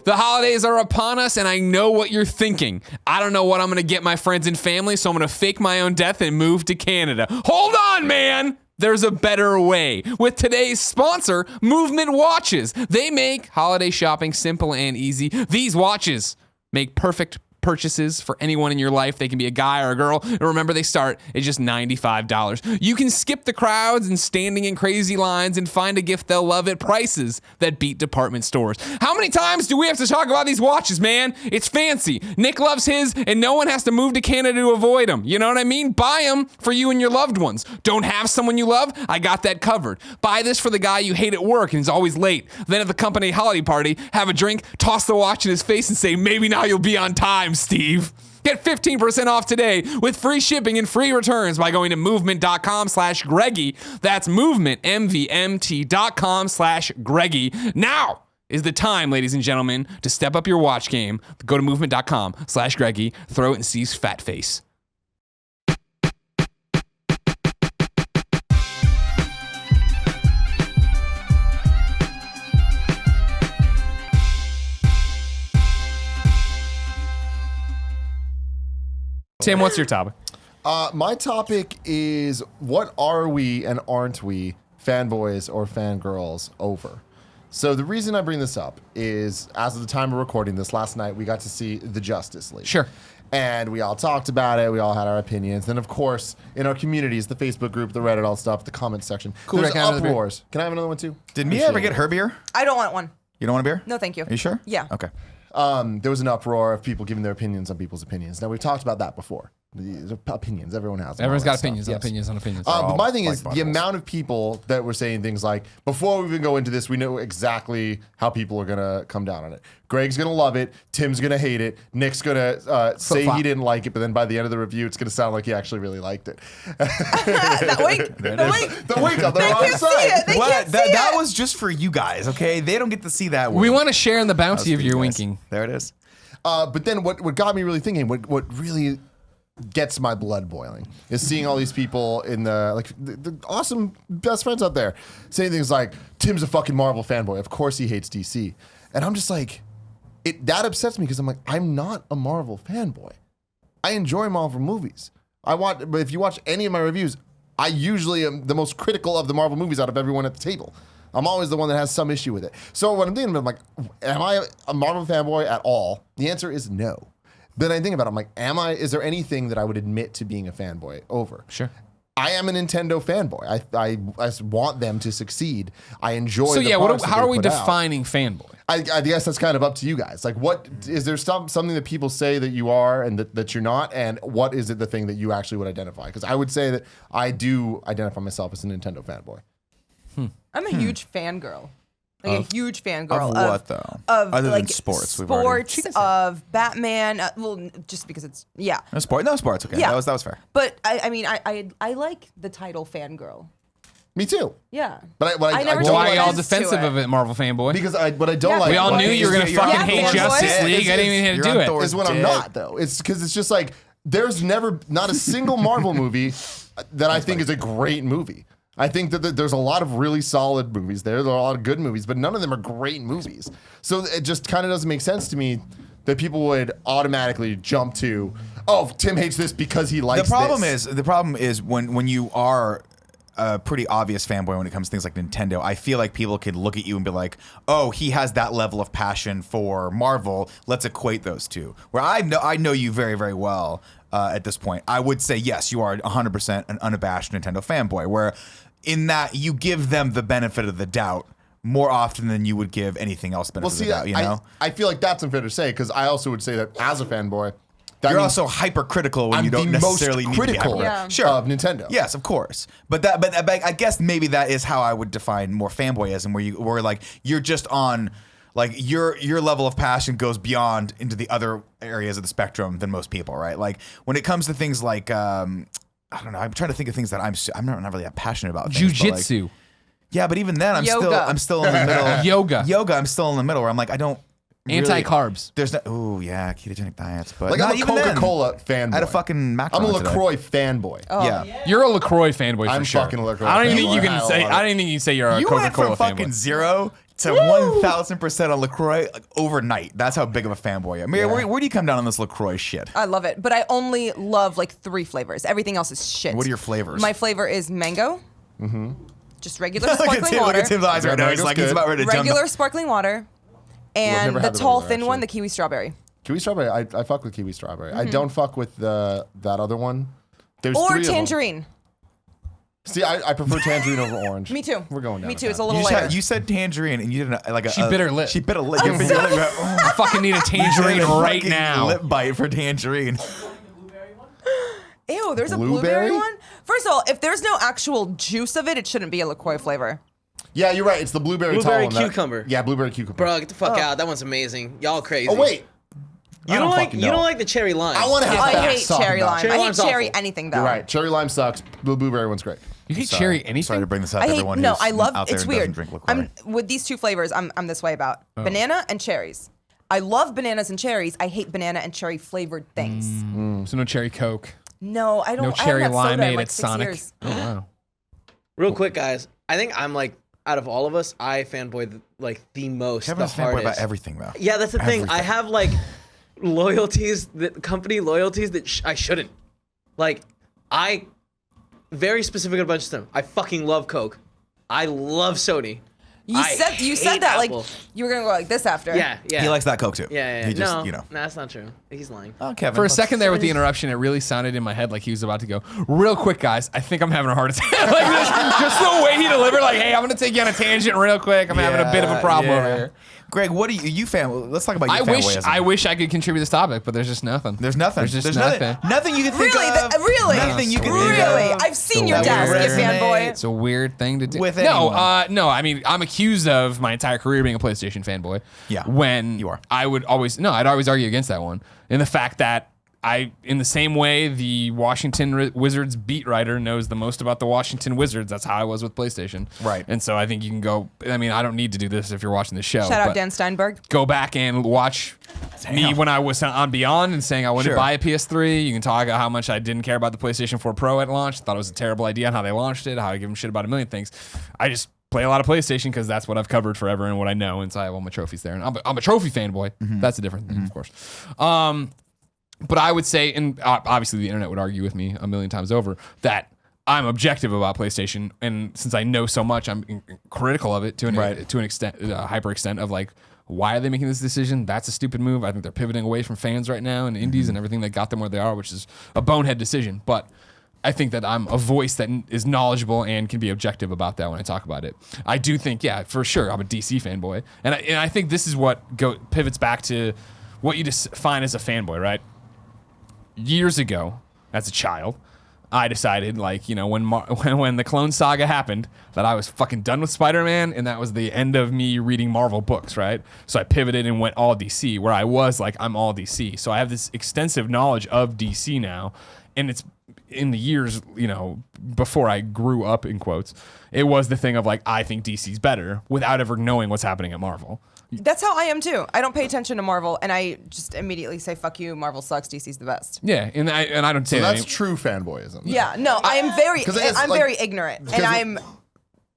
The holidays are upon us, and I know what you're thinking. I don't know what I'm going to get my friends and family, so I'm going to fake my own death and move to Canada. Hold on, man! There's a better way. With today's sponsor, Movement Watches. They make holiday shopping simple and easy. These watches make perfect purchases for anyone in your life. They can be a guy or a girl. And remember, they start at just $95. You can skip the crowds and standing in crazy lines and find a gift they'll love at prices that beat department stores. How many times do we have to talk about these watches, man? It's fancy. Nick loves his, and no one has to move to Canada to avoid them. You know what I mean? Buy them for you and your loved ones. Don't have someone you love? I got that covered. Buy this for the guy you hate at work and is always late. Then at the company holiday party, have a drink, toss the watch in his face and say, maybe now you'll be on time, Steve. Get 15% off today with free shipping and free returns by going to movement.com/Greggy. That's movement, MVMT.com/Greggy. Now is the time, ladies and gentlemen, to step up your watch game. Go to movement.com/Greggy. Throw it in Steve's fat face. Tim, what's your topic? My topic is, what are we and aren't we fanboys or fangirls over? So the reason I bring this up is, as of the time of recording this, last night we got to see the Justice League. Sure. And we all talked about it. We all had our opinions. And of course, in our communities, the Facebook group, the Reddit, all stuff, the comment section, Cool, there's Rick, can I have another uproars. Can I have another one too? Did Mia ever get her beer? I don't want one. You don't want a beer? No, thank you. Are you sure? Yeah. Okay. There was an uproar of people giving their opinions on people's opinions. Now, we've talked about that before. The opinions, everyone has them, Everyone's all got that opinions stuff. on opinions on opinions. But my thing like is, the buttholes. amount of people that were saying things like, before we even go into this, we know exactly how people are going to come down on it. Greg's going to love it. Tim's going to hate it. Nick's going to say he didn't like it, but then by the end of the review, it's going to sound like he actually really liked it. That wink. The wink. The wink on the They wrong can't see side. it. They can't see that it. was just for you guys, okay? They don't get to see that. We wink. want to share in the bounty of For your you guys. winking. There it is. But then what got me really thinking, what really gets my blood boiling, is seeing all these people in the awesome best friends out there saying things like, Tim's a fucking Marvel fanboy. Of course he hates DC. And I'm just like, that upsets me because I'm like, I'm not a Marvel fanboy. I enjoy Marvel movies. But if you watch any of my reviews, I usually am the most critical of the Marvel movies out of everyone at the table. I'm always the one that has some issue with it. So what I'm thinking about, I'm like, am I a Marvel fanboy at all? The answer is no. Then I think about it, I'm like, is there anything that I would admit to being a fanboy over? Sure. I am a Nintendo fanboy. I want them to succeed. I enjoy So the yeah, products how that are they we put out. defining fanboy? I guess that's kind of up to you guys. Like, what is there something that people say that you are and that you're not, and what is it the thing that you actually would identify? Because I would say that I do identify myself as a Nintendo fanboy. I'm a huge fangirl. Like a huge fangirl. Of what, though? Of Other than like sports, we've already- sports, of Batman. Well, just because it's, yeah. No sports. Okay, Yeah. that was fair. But I mean, I like the title fangirl. Me too. Yeah. But I never Well, why are y'all offense to defensive it. of it, Marvel fanboy? Because what I don't Yeah, like. We all Well, knew you were going to you're- fucking yeah, hate fanboy. Justice League. I didn't even have to You're do on it. Thor's is when I'm dick. not though. It's because it's just like there's never not a single Marvel movie that I think is a great movie. I think that there's a lot of really solid movies there. There are a lot of good movies, but none of them are great movies. So it just kind of doesn't make sense to me that people would automatically jump to, oh, Tim hates this because he likes this. The problem is when you are a pretty obvious fanboy when it comes to things like Nintendo, I feel like people could look at you and be like, oh, he has that level of passion for Marvel. Let's equate those two. Where I know you very, very well at this point. I would say, yes, you are 100% an unabashed Nintendo fanboy, where in that you give them the benefit of the doubt more often than you would give anything else benefit of the doubt, you know? I feel like that's unfair to say because I also would say that as a fanboy, that You're means also hypercritical when I'm you don't the most necessarily need to be critical hypercritical. Yeah. of Nintendo. Yes, of course. But I guess maybe that is how I would define more fanboyism, where like you're just on, like your level of passion goes beyond into the other areas of the spectrum than most people, right? Like when it comes to things like I don't know, I'm trying to think of things that I'm not really that passionate about. things, but, like, Jiu-jitsu. yeah, but even then I'm Yoga. still in the middle. Yoga. I'm still in the middle where I'm like I don't really- Anti-carbs. There's no ketogenic diets, but Like not I'm a even then. Coca-Cola fanboy. I had a fucking macaron I'm a today. LaCroix fanboy. Yeah. You're a LaCroix fanboy for I'm sure. fucking a LaCroix I don't even think you fanboy. can say. I don't even think you can say you're a You went Coca-Cola from fucking fanboy. 0 to 1,000% on LaCroix overnight. That's how big of a fanboy I am. Mary, where do you come down on this LaCroix shit? I love it, but I only love like 3 flavors. Everything else is shit. What are your flavors? My flavor is mango. Just regular Look at sparkling Tim, water. look at Tim's eyes right now. He's Mango's like, he's good. about ready to jump. Regular sparkling water. And never the had the tall, regular, thin one, actually. the kiwi strawberry. Kiwi strawberry. I fuck with kiwi strawberry. I don't fuck with that other one. There's Or 3 of them. tangerine. See, I prefer tangerine over orange. Me too. We're going down. Me to too. It's a that. little lighter. You said tangerine, and you didn't like a. She bit her lip. She bit a lip. You bit your lip. Oh, I fucking need a tangerine right fucking now. Lip bite for tangerine. Ew, there's a Blueberry? blueberry one? First of all, if there's no actual juice of it, it shouldn't be a LaCroix flavor. Yeah, you're right. It's the blueberry tall Blueberry one that- cucumber. Yeah, blueberry cucumber. Bro, get the fuck out. That one's amazing. Y'all crazy. Oh wait, You I don't like fucking you know. don't like the cherry lime. I want to have I facts hate talking cherry about lime. it. Cherry I hate lime's cherry awful. anything though. You're right. Cherry lime sucks. Blueberry one's great. You hate Sorry. cherry anything? Sorry to bring this up, I hate everyone. no. who's I love. out there It's and doesn't weird. drink LaCroix. I'm with these 2 flavors. I'm this way about banana and cherries. I love bananas and cherries. I hate banana and cherry flavored things. So no cherry Coke. No, I don't. No I cherry haven't had soda in limeade like at 6 Sonic. years. Oh wow. Real quick, guys. I think I'm like out of all of us, I fanboy the most, Kevin's the fanboy hardest. about everything, though. Yeah, that's the thing. I Everything. have like loyalties that company loyalties that I shouldn't. Like, I very specific about a bunch of stuff. I fucking love Coke. I love Sony. You I said hate that Apple. like you were gonna go like this after. Yeah, yeah. He likes that Coke too. Yeah, yeah. He just, no, you know. no, that's not true. He's lying. Oh, Kevin. For a let's- second there with the interruption, it really sounded in my head like he was about to go, real quick, guys, I think I'm having a heart attack. Like this, just the way he delivered, like, hey, I'm going to take you on a tangent real quick. I'm having a bit of a problem over here. Greg, what do you fan? Let's talk about your fanboyism. I wish I could contribute this topic, but there's just nothing. There's nothing. There's just There's nothing. Nothing you can think Really? of. Really? Nothing you can think Really? of. I've seen So your desk, you resonate. fanboy. It's a weird thing to do. With no, anyone. no. I mean, I'm accused of my entire career being a PlayStation fanboy. Yeah, When you are. I'd always argue against that one. In the fact that in the same way the Washington Wizards beat writer knows the most about the Washington Wizards, that's how I was with PlayStation. Right. And so I think you can go, I mean, I don't need to do this if you're watching the show. Shout out but Dan Steinberg. Go back and watch me when I was on Beyond and saying I wouldn't Sure. buy a PS3. You can talk about how much I didn't care about the PlayStation 4 Pro at launch. Thought it was a terrible idea and how they launched it, how I give them shit about a million things. I just play a lot of PlayStation because that's what I've covered forever and what I know. And so I have all my trophies there. And I'm a trophy fanboy. That's a different thing, of course. But I would say, and obviously the internet would argue with me a million times over, that I'm objective about PlayStation. And since I know so much, I'm critical of it to an extent, hyper extent of like, why are they making this decision? That's a stupid move. I think they're pivoting away from fans right now and indies and everything that got them where they are, which is a bonehead decision. But I think that I'm a voice that is knowledgeable and can be objective about that when I talk about it. I do think, yeah, for sure, I'm a DC fanboy. And I think this is what pivots back to what you define as a fanboy, right? Years ago, as a child, I decided, like, you know, when the Clone Saga happened, that I was fucking done with Spider-Man, and that was the end of me reading Marvel books, right? So I pivoted and went all DC, where I was like, I'm all DC. So I have this extensive knowledge of DC now, and it's in the years, you know, before I grew up, in quotes, it was the thing of like, I think DC's better without ever knowing what's happening at Marvel. That's how I am too. I don't pay attention to Marvel, and I just immediately say, "Fuck you, Marvel sucks. DC's the best." Yeah, and I don't say So that. that's true fanboyism. Yeah, no, I am very, 'Cause I guess, I'm like- very ignorant, and because- I'm,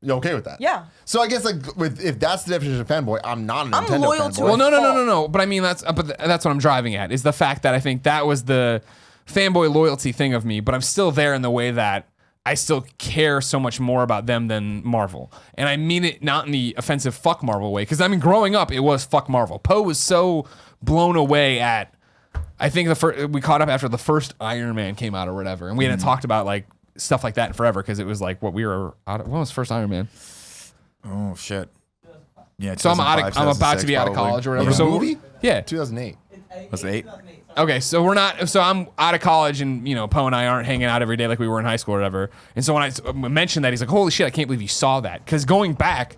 You okay with that? yeah. So I guess like if that's the definition of fanboy, I'm not a I'm Nintendo loyal fanboy. to Well, it. no. But I mean, that's what I'm driving at is the fact that I think that was the fanboy loyalty thing of me, but I'm still there in the way that I still care so much more about them than Marvel. And I mean it not in the offensive fuck Marvel way, because I mean, growing up, it was fuck Marvel. Poe was so blown away at, I think we caught up after the first Iron Man came out or whatever, and we hadn't talked about like stuff like that in forever, because it was like what we were out of, when was the first Iron Man? Oh shit. Yeah. So I'm about to be out of 2006 college or Like whatever. a So movie? yeah. 2008. Was it 8? Okay, so I'm out of college, and you know, Poe and I aren't hanging out every day like we were in high school or whatever. And so when I mentioned that, he's like, "Holy shit, I can't believe you saw that." Because going back,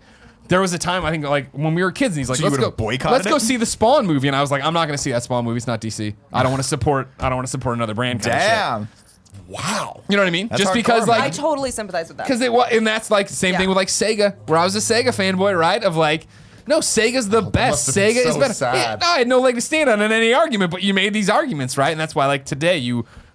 there was a time, I think, like when we were kids, and he's like, So you "Let's go would've boycotted Let's go it? see the Spawn movie," and I was like, "I'm not going to see that Spawn movie. It's not DC. I don't want to support another brand." Kind Damn. Of shit. Wow. You know what I mean? That's Just hardcore, because, man. like, I totally sympathize with that. because it was, and that's like the same Yeah. thing with like Sega, where I was a Sega fanboy, right? Of like, no, Sega's the best. must have been Sega is so better. sad. Yeah, no, I had no leg to stand on in any argument, but you made these arguments, right? And that's why, like, today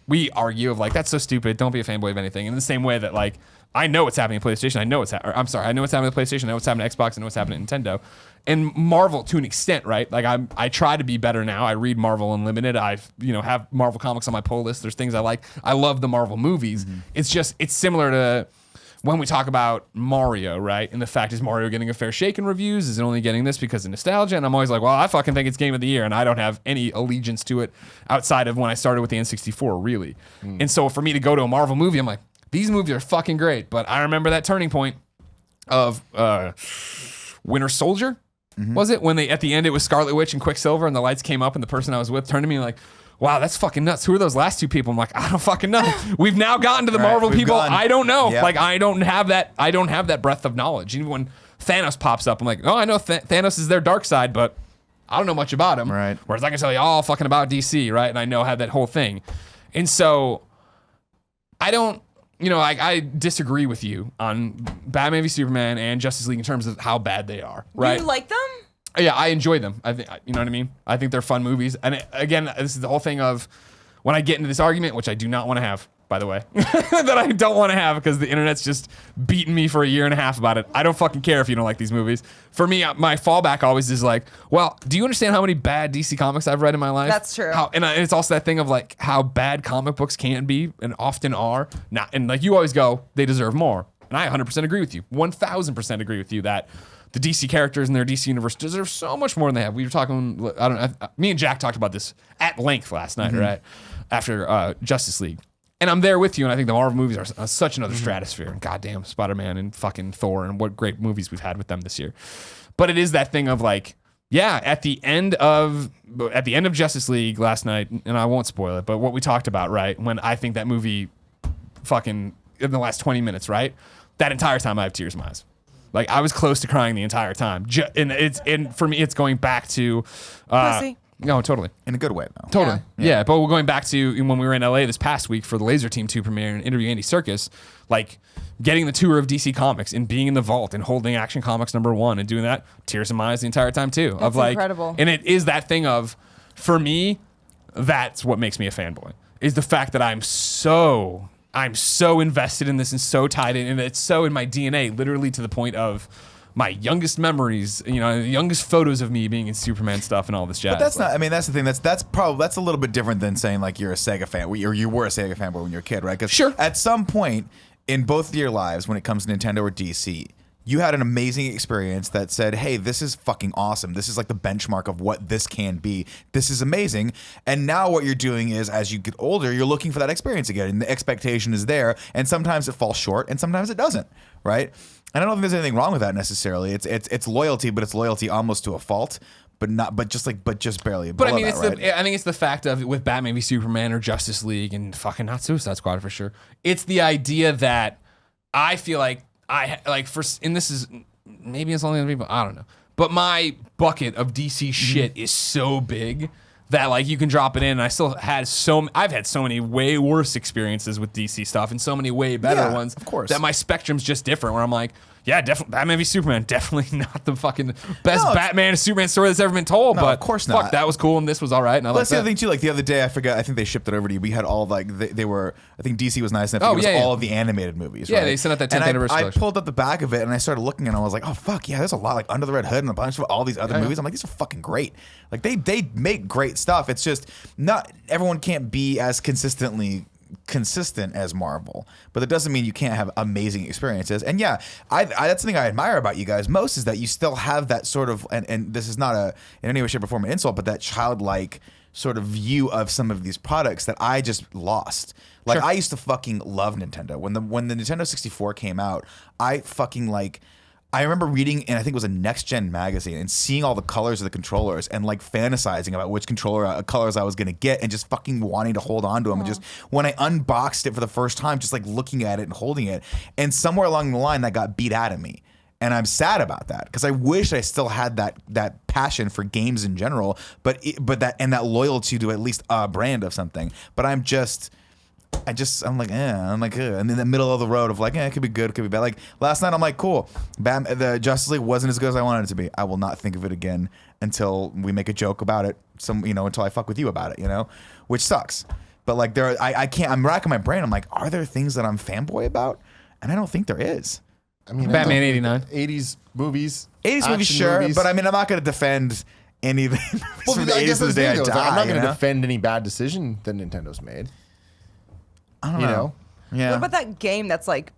we argue of like, that's so stupid. Don't be a fanboy of anything. In the same way that like I know what's happening at PlayStation. I know what's I'm sorry. I know what's happening at PlayStation. I know what's happening at Xbox. I know what's happening at Nintendo. And Marvel to an extent, right? Like I try to be better now. I read Marvel Unlimited. I've have Marvel comics on my pull list. There's things I like. I love the Marvel movies. It's similar to when we talk about Mario, right? And the fact is Mario getting a fair shake in reviews? Is it only getting this because of nostalgia? And I'm always like, well, I fucking think it's game of the year, and I don't have any allegiance to it outside of when I started with the N64, really. And so for me to go to a Marvel movie, I'm like, these movies are fucking great. But I remember that turning point of Winter Soldier, was it? When at the end it was Scarlet Witch and Quicksilver, and the lights came up, and the person I was with turned to me like, wow, that's fucking nuts. Who are those last two people? I'm like, I don't fucking know. We've now gotten to the Marvel people. I don't know. Yep. Like, I don't have that breadth of knowledge. Even when Thanos pops up, I'm like, oh, I know Thanos is their dark side, but I don't know much about him. Right. Whereas I can tell you all fucking about DC, right? And I know how that whole thing. And so I don't, I disagree with you on Batman v Superman and Justice League in terms of how bad they are, right? Do you like them? Yeah, I enjoy them. I think, you know what I mean? I think they're fun movies. And again, this is the whole thing of when I get into this argument, which I do not want to have, by the way, that I don't want to have because the internet's just beaten me for a year and a half about it. I don't fucking care if you don't like these movies. For me, my fallback always is like, well, do you understand how many bad DC comics I've read in my life? That's true. And it's also that thing of like how bad comic books can be and often are. And like you always go, they deserve more. And I 100% agree with you. 1000% agree with you that the DC characters in their DC universe deserve so much more than they have. We were talking, me and Jack talked about this at length last night, right? After Justice League. And I'm there with you, and I think the Marvel movies are such another stratosphere. And goddamn, Spider-Man and fucking Thor, and what great movies we've had with them this year. But it is that thing of like, yeah, at the end of Justice League last night, and I won't spoil it, but what we talked about, right? When I think that movie fucking in the last 20 minutes, right? That entire time I have tears in my eyes. Like I was close to crying the entire time. And for me, it's going back to Pussy. No, totally. In a good way, though. Totally. Yeah. But we're going back to when we were in LA this past week for the Laser Team 2 premiere and interview Andy Serkis, like getting the tour of DC Comics and being in the vault and holding Action Comics #1 and doing that, tears in my eyes the entire time too. That's incredible. And it is that thing of, for me, that's what makes me a fanboy, is the fact that I'm so invested in this and so tied in, and it's so in my DNA, literally to the point of my youngest memories, the youngest photos of me being in Superman stuff and all this jazz. But that's not. I mean, that's the thing. That's a little bit different than saying like you're a Sega fan, or you were a Sega fanboy when you were a kid, right? Because sure, at some point in both of your lives, when it comes to Nintendo or DC, you had an amazing experience that said, hey, this is fucking awesome. This is like the benchmark of what this can be. This is amazing. And now what you're doing is, as you get older, you're looking for that experience again. And the expectation is there. And sometimes it falls short and sometimes it doesn't, right? I don't know if there's anything wrong with that necessarily. It's loyalty, but it's loyalty almost to a fault. But just barely. But I mean, right? I think it's the fact of with Batman v Superman or Justice League and fucking not Suicide Squad for sure. It's the idea that I feel like and this is maybe it's only other people, I don't know. But my bucket of DC shit is so big that like you can drop it in. And I've had so many way worse experiences with DC stuff and so many way better ones. Of course. That my spectrum's just different. Where I'm like, yeah, definitely Batman v Superman, definitely not the fucking best Batman and Superman story that's ever been told. No, but of course fuck, not. that was cool and this was all right. And That's the other thing too. Like the other day, I think they shipped it over to you. We had all like they were. I think DC was nice enough to give us all of the animated movies. Yeah, right? they sent out that 10th and anniversary I collection. pulled up the back of it and I started looking and I was like, oh fuck yeah, there's a lot like Under the Red Hood and a bunch of all these other movies. I'm like, these are fucking great. Like they make great stuff. It's just not everyone can't be as consistent as Marvel, but that doesn't mean you can't have amazing experiences. And yeah, that's the thing I admire about you guys most is that you still have that sort of, and this is not in any way, shape, or form an insult, but that childlike sort of view of some of these products that I just lost. Like I used to fucking love Nintendo. When the Nintendo 64 came out, I remember reading, and I think it was a Next Gen magazine, and seeing all the colors of the controllers and like fantasizing about which colors I was going to get and just fucking wanting to hold on to them. And just when I unboxed it for the first time, just like looking at it and holding it. And somewhere along the line, that got beat out of me. And I'm sad about that because I wish I still had that passion for games in general, but that loyalty to at least a brand of something. But I'm like, and in the middle of the road of like, it could be good, it could be bad. Like last night, I'm like, cool. The Justice League wasn't as good as I wanted it to be. I will not think of it again until we make a joke about it. Until I fuck with you about it, which sucks. But like I'm racking my brain. I'm like, are there things that I'm fanboy about? And I don't think there is. I mean, Batman 89. 80s movies. 80s movies, action sure, movies. but I mean, I'm not going to defend any of the movies Well, from the I 80s guess to the that's the day I thing, though, is die. I'm not going you to know? defend any bad decision that Nintendo's made. I don't You know. know? Yeah. What about that game that's like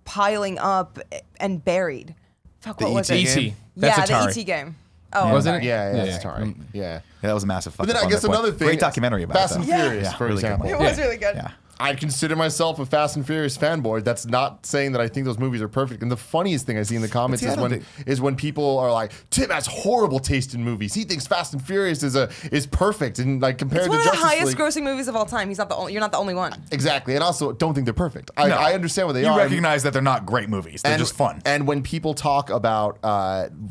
piling up and buried? Fuck, The what was ET it? game? E.T. That's yeah, Atari. the ET game. Oh, Wasn't sorry. it? Yeah, Yeah, it's yeah. Atari. Yeah. Yeah, that was a massive fuck But then up I on guess their point. another thing. Great is documentary about Fast that. and though. Furious, Yeah, for really good example. one. It was really good. Yeah. I consider myself a Fast and Furious fanboy. That's not saying that I think those movies are perfect. And the funniest thing I see in the comments see, I don't is when people are like, Tim has horrible taste in movies. He thinks Fast and Furious is perfect and like compared It's to one of the Justice highest League. grossing movies of all time. He's not the only. You're not the only one. Exactly, and also don't think they're perfect. No. I understand what they You are. recognize that they're not great movies. They're just fun. And when people talk about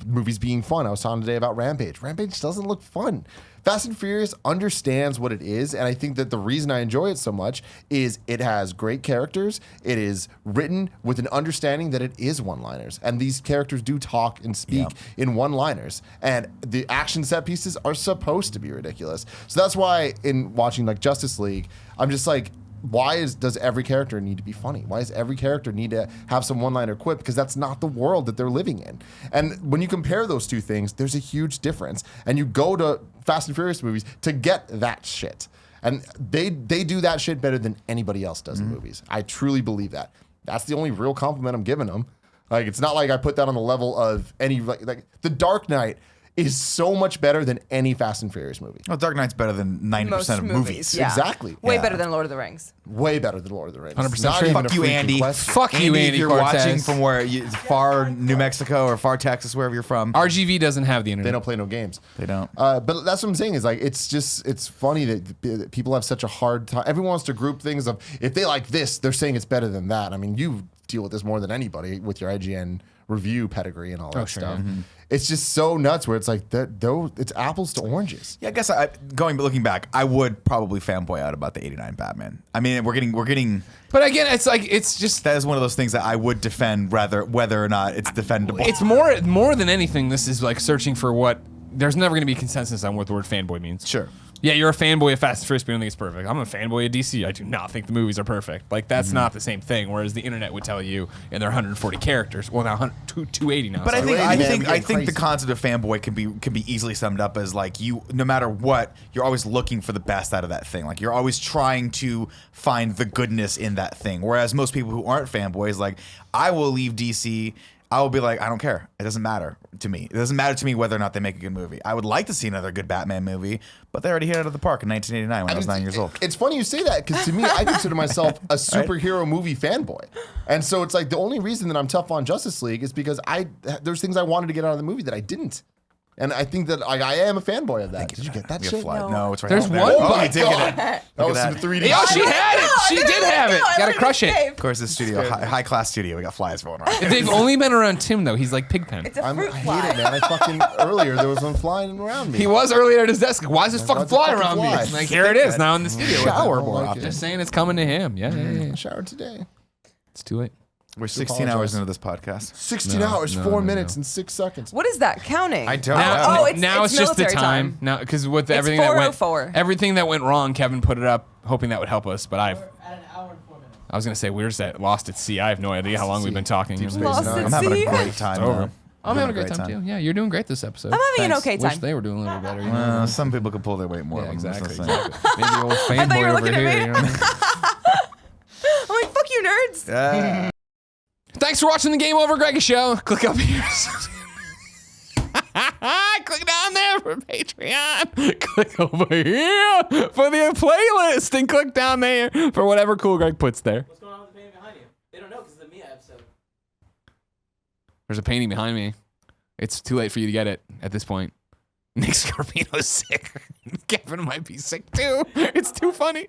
movies being fun, I was talking today about Rampage. Rampage doesn't look fun. Fast and Furious understands what it is, and I think that the reason I enjoy it so much is it has great characters. It is written with an understanding that it is one-liners, and these characters do talk and speak in one-liners, and the action set pieces are supposed to be ridiculous. So that's why in watching like Justice League, I'm just like, does every character need to be funny? Why does every character need to have some one-liner quip? Because that's not the world that they're living in. And when you compare those two things, there's a huge difference. And you go to Fast and Furious movies to get that shit. And they do that shit better than anybody else does in movies. I truly believe that. That's the only real compliment I'm giving them. Like, it's not like I put that on the level of any, like The Dark Knight is so much better than any Fast and Furious movie. Well, Dark Knight's better than 90% Most of movies. movies. Yeah. Exactly. Way Yeah. better than Lord of the Rings. Way better than Lord of the Rings. 100% Not true. even Fuck a you, freaking Andy. question. Fuck you, Andy if you're Cortez. watching from where far New Mexico or far Texas, wherever you're from, RGV doesn't have the They internet. don't play no games. they don't. But that's what I'm saying is like it's funny that people have such a hard time. Everyone wants to group things of if they like this, they're saying it's better than that. I mean, you deal with this more than anybody with your IGN review pedigree and all that sure, stuff. yeah. It's just so nuts where it's like it's apples to oranges. Yeah, I guess looking back, I would probably fanboy out about the '89 Batman. I mean, we're getting. But again, it's just That is one of those things that I would defend, whether or not it's defendable. it's more than anything. This is like searching for what. There's never going to be consensus on what the word fanboy means. Sure. Yeah, you're a fanboy of Fast and Furious, but you don't think it's perfect. I'm a fanboy of DC. I do not think the movies are perfect. Like, that's not the same thing. Whereas the internet would tell you, and there are 140 characters. Well, now 280 now. But I so- think man, I we think get I think the crazy. concept of fanboy can be easily summed up as like you, no matter what, you're always looking for the best out of that thing. Like you're always trying to find the goodness in that thing. Whereas most people who aren't fanboys, like I will leave DC. I will be like, I don't care. It doesn't matter to me. It doesn't matter to me whether or not they make a good movie. I would like to see another good Batman movie, but they already hit it out of the park in 1989 when I was 9 years old. It's funny you say that because to me, I consider myself a superhero movie fanboy, and so it's like the only reason that I'm tough on Justice League is because there's things I wanted to get out of the movie that I didn't, and I think that I am a of that. Did you get that We have shit? flies. No. No, it's right There's out there. one Oh, button. you did get it. That was at some that. 3D. Yo, she had it. She did have it. Gotta crush it. Of course, this studio, high class studio. We got flies rolling around. They've only been around Tim, though. He's like Pigpen. It's a I fruit hate fly. it, man. I fucking earlier there was one flying around me. He was earlier at his desk. Why is this fucking why's the fly fucking around fly? me? Like, here it is now in the studio. Shower with it. more often. Just saying it's coming to him. Yeah, yeah, yeah. I showered today. It's too late. We're 16 hours into this podcast. 16 hours, no, 4 no, minutes, no. and 6 seconds. What is that counting? I don't Now, know. Oh, now it's it's just the military time. time. Now, because with It's everything that went, 4:04. everything that went wrong, Kevin put it up, hoping that would help us. But We're at an hour and 4 minutes. I was gonna say we're just at lost at sea. I have no idea how long we've been talking. Deep Space Lost Nine. at I'm having sea. a great time. It's over. though. I'm having a great time too. Yeah, you're doing great this episode. I'm having an Thanks. okay Wish time. they were doing a little better. You know? Some people could pull their weight more. Yeah, That's exactly. what I'm saying. Exactly. Maybe old thought you fanboy were over looking at here. me. You know what I mean? I'm like, fuck you, nerds. Yeah. Thanks for watching the Game Over Greggy show. Click up here. Click down there for Patreon. Click over here for the playlist and click down there for whatever cool Greg puts there. What's going on with the painting behind you? They don't know because it's a Mia episode. There's a painting behind me. It's too late for you to get it at this point. Nick Scarpino's sick. Kevin might be sick too. It's too funny.